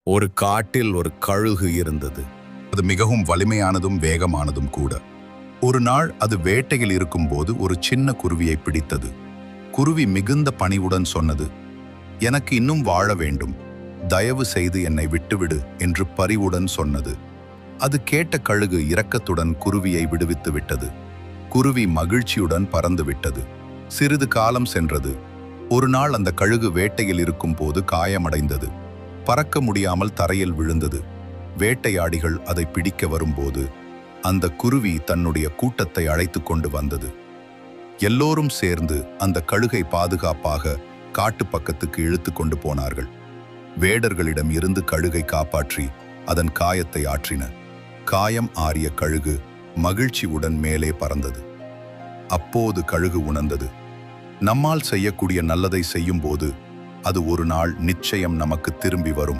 ஒரு காட்டில் ஒரு கழுகு இருந்தது. அது மிகவும் வலிமையானதும் வேகமானதும் கூட. ஒரு நாள் அது வேட்டையில் இருக்கும்போது ஒரு சின்ன குருவியை பிடித்தது. குருவி மிகுந்த பணிவுடன் சொன்னது, எனக்கு இன்னும் வாழ வேண்டும், தயவு செய்து என்னை விட்டுவிடு என்று பரிவுடன் சொன்னது. அது கேட்ட கழுகு இரக்கத்துடன் குருவியை விடுவித்து விட்டது. குருவி மகிழ்ச்சியுடன் பறந்து விட்டது. சிறிது காலம் சென்றது. ஒரு நாள் அந்த கழுகு வேட்டையில் இருக்கும்போது காயமடைந்தது. பறக்க முடியாமல் தரையில் விழுந்தது. வேட்டையாடிகள் அதை பிடிக்க வரும்போது அந்த குருவி தன்னுடைய கூட்டத்தை அழைத்து கொண்டு வந்தது. எல்லோரும் சேர்ந்து அந்த கழுகை பாதுகாப்பாக காட்டு பக்கத்துக்கு இழுத்து கொண்டு போனார்கள். வேடர்களிடம் இருந்து கழுகை காப்பாற்றி அதன் காயத்தை ஆற்றின. காயம் ஆறிய கழுகு மகிழ்ச்சியுடன் மேலே பறந்தது. அப்போது கழுகு உணர்ந்தது, நம்மால் செய்யக்கூடிய நல்லதை செய்யும் போது அது ஒரு நாள் நிச்சயம் நமக்கு திரும்பி வரும்.